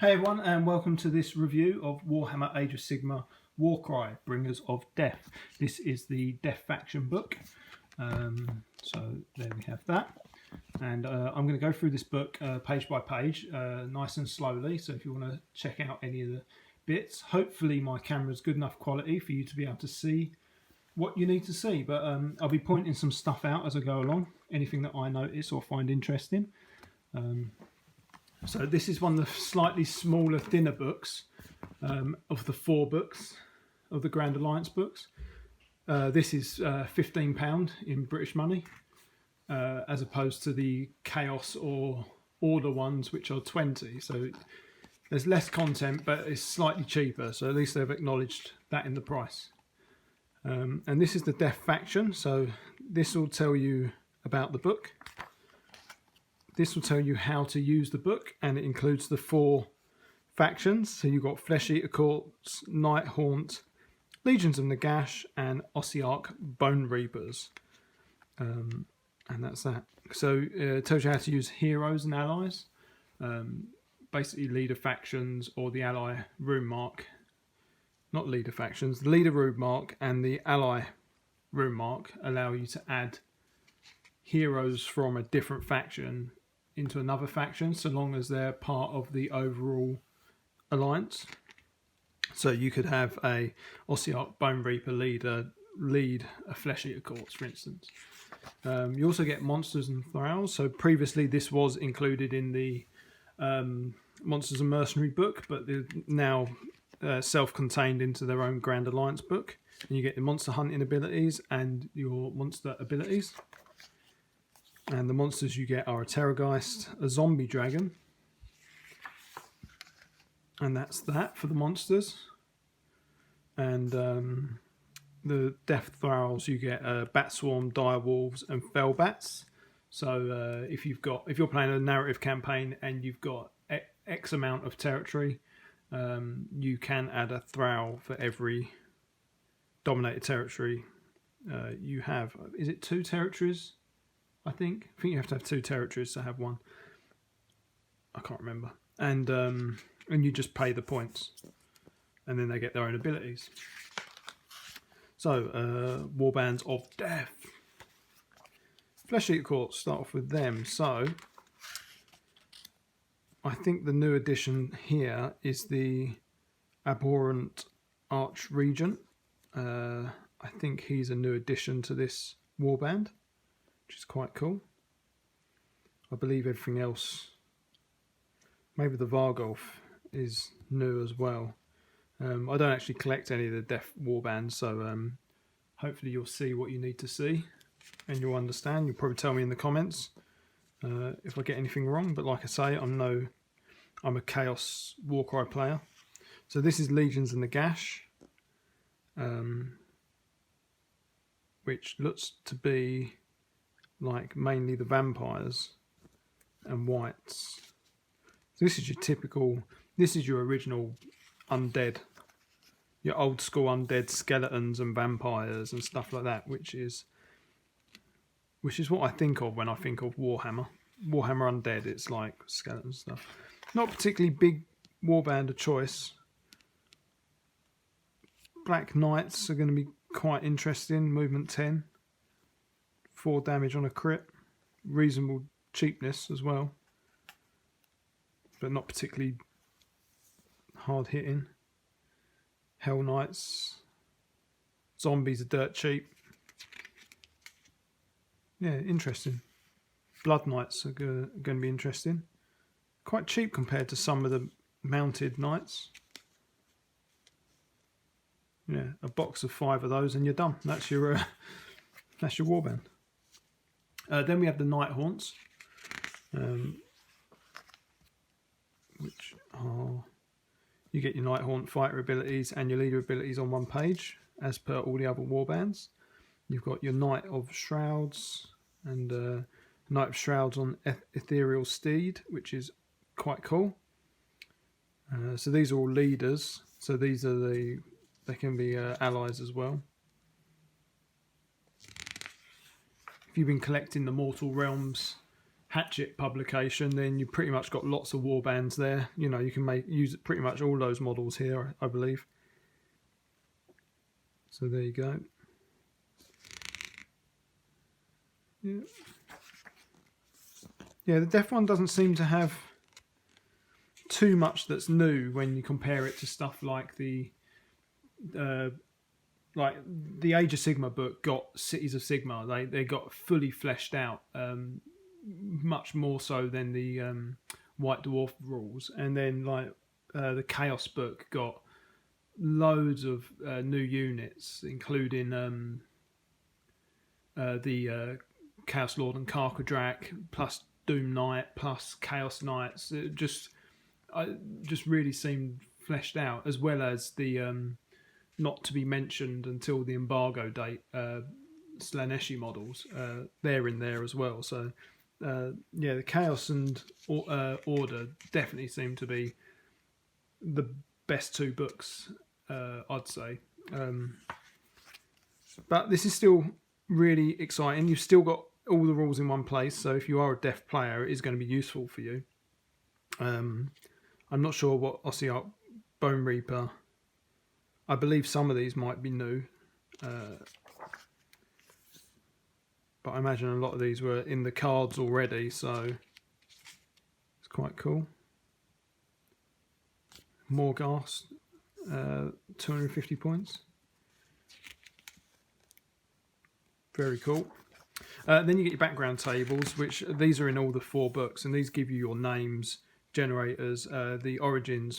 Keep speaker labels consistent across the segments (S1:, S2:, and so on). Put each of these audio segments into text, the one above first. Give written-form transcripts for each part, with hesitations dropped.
S1: Hey everyone, and welcome to this review of Warhammer Age of Sigmar Warcry, Bringers of Death. This is the Death Faction book, so there we have that. And I'm going to go through this book page by page, nice and slowly, so if you want to check out any of the bits, hopefully my camera's good enough quality for you to be able to see what you need to see, but I'll be pointing some stuff out as I go along, anything that I notice or find interesting. So this is one of the slightly smaller, thinner books of the 4 books of the Grand Alliance books. This is £15 in British money, as opposed to the Chaos or Order ones, which are 20. So there's less content, but it's slightly cheaper. So at least they've acknowledged that in the price. And this is the Death Faction. So this will tell you about the book. This will tell you how to use the book, and it includes the 4 factions. So you've got Flesh Eater Courts, Night Haunt, Legions of Nagash, and Ossiarch Bone Reapers. And that's that. So it tells you how to use heroes and allies. Basically leader factions or the ally rune mark. Not leader factions. The leader rune mark and the ally rune mark allow you to add heroes from a different faction into another faction, so long as they're part of the overall alliance. So you could have a Ossiarch Bone Reaper leader lead a Flesh Eater Courts, for instance. You also get monsters and Florals. So previously this was included in the Monsters and Mercenary book, but they're now self-contained into their own Grand Alliance book. And you get the monster hunting abilities and your monster abilities. And the monsters you get are a Terrorgeist, a Zombie Dragon. And that's that for the monsters. And the Death Thralls, you get Bat Swarm, Dire Wolves, and Fell Bats. So if you're playing a narrative campaign and you've got X amount of territory, you can add a Thrall for every dominated territory you have. Is it 2 territories? I think you have to have 2 territories to have one. I can't remember. And you just pay the points, and then they get their own abilities. So Warbands of Death. Flesh Eater Courts, start off with them. So I think the new addition here is the Abhorrent Archregent. I think he's a new addition to this warband, which is quite cool. I believe everything else, maybe the Vargolf is new as well. I don't actually collect any of the Death warbands, so hopefully you'll see what you need to see and you'll understand. You'll probably tell me in the comments if I get anything wrong, but like I say, I'm a Chaos Warcry player. So this is Legions of Nagash, which looks to be like mainly the vampires and whites. So this is your typical, this is your original undead, your old school undead skeletons and vampires and stuff like that, which is what I think of when I think of Warhammer. Warhammer Undead, it's like skeleton stuff. Not particularly big warband of choice. Black Knights are going to be quite interesting. Movement 10. 4 damage on a crit, reasonable cheapness as well, but not particularly hard hitting. Hell Knights, zombies are dirt cheap. Yeah, interesting. Blood Knights are going to be interesting. Quite cheap compared to some of the mounted knights. Yeah, a box of 5 of those and you're done. That's your warband. Then we have the Night Haunts, which are, you get your Night Haunt fighter abilities and your leader abilities on one page, as per all the other warbands. You've got your Knight of Shrouds and Knight of Shrouds on Ethereal Steed, which is quite cool. So these are all leaders. So these are they can be allies as well. If you've been collecting the Mortal Realms Hatchet publication, then you pretty much got lots of warbands there. You know, you can use pretty much all those models here, I believe. So there you go. Yeah. Yeah, the Death one doesn't seem to have too much that's new when you compare it to stuff like the Age of Sigmar book got Cities of Sigmar. They got fully fleshed out, much more so than the White Dwarf rules. And then like the Chaos book got loads of new units, including the Chaos Lord and Karkadrak, plus Doom Knight, plus Chaos Knights. It just really seemed fleshed out, as well as the not to be mentioned until the embargo date Slaneshi models. They're in there as well. So yeah, the Chaos and Order definitely seem to be the best two books, I'd say. But this is still really exciting. You've still got all the rules in one place, so if you are a Deaf player, it is going to be useful for you. I'm not sure what Ossiarch Bone Reaper. I believe some of these might be new, but I imagine a lot of these were in the cards already, so it's quite cool. Morghast, 250 points. Very cool. Then you get your background tables, which these are in all the 4 books, and these give you your names, generators, the origins,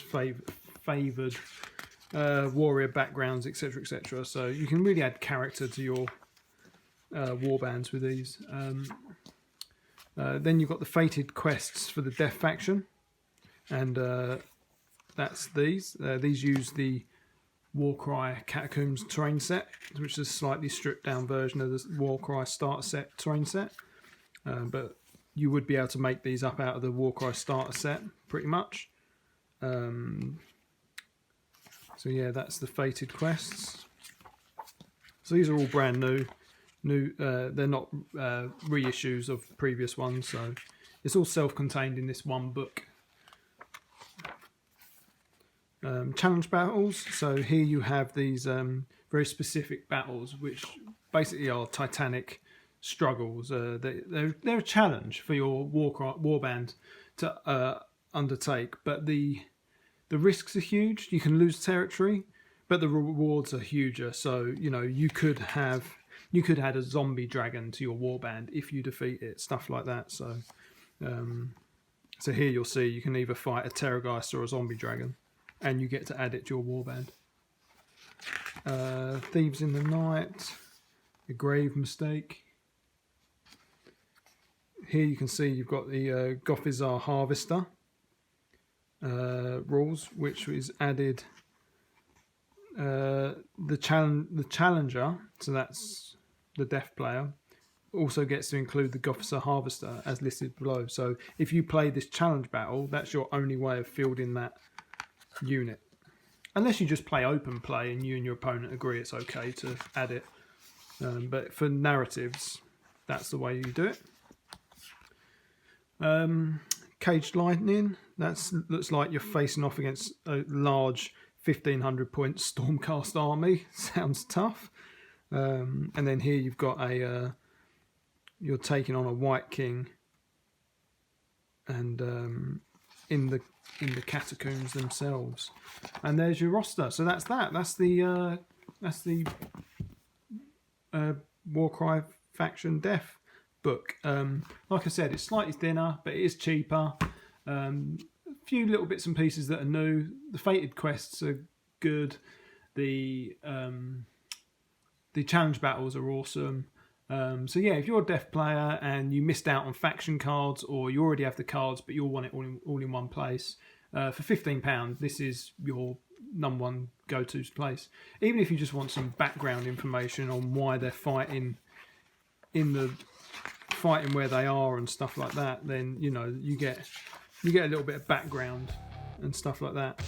S1: favoured warrior backgrounds, etc., etc. So you can really add character to your warbands with these. Then you've got the fated quests for the Death faction, and that's these. These use the Warcry Catacombs terrain set, which is a slightly stripped down version of the Warcry starter set terrain set. But you would be able to make these up out of the Warcry starter set, pretty much. So yeah, that's the fated quests. So these are all brand new. They're not reissues of previous ones, so it's all self-contained in this one book. Challenge battles. So here you have these very specific battles, which basically are titanic struggles. They're a challenge for your warband to undertake, but the risks are huge. You can lose territory, but the rewards are huger. So you know you could add a zombie dragon to your warband if you defeat it, stuff like that. So so here you'll see you can either fight a Terrorgeist or a zombie dragon, and you get to add it to your warband. Thieves in the Night, a grave mistake. Here you can see you've got the Gothizar Harvester rules, which is added. The challenger, so that's the Deaf player, also gets to include the Gothizar Harvester as listed below. So if you play this challenge battle, that's your only way of fielding that unit, unless you just play open play and you and your opponent agree it's okay to add it. But for narratives, that's the way you do it. Caged Lightning, that looks like you're facing off against a large 1500 point Stormcast army. Sounds tough. And then here you've got you're taking on a White King, and in the catacombs themselves. And there's your roster. So that's the Warcry faction Death book. Like I said, it's slightly thinner, but it is cheaper. A few little bits and pieces that are new. The fated quests are good. The challenge battles are awesome. So yeah, if you're a Deaf player and you missed out on faction cards, or you already have the cards but you'll want it all in one place, for £15, this is your number one go-to place. Even if you just want some background information on why they're fighting where they are and stuff like that, then you know you get a little bit of background and stuff like that.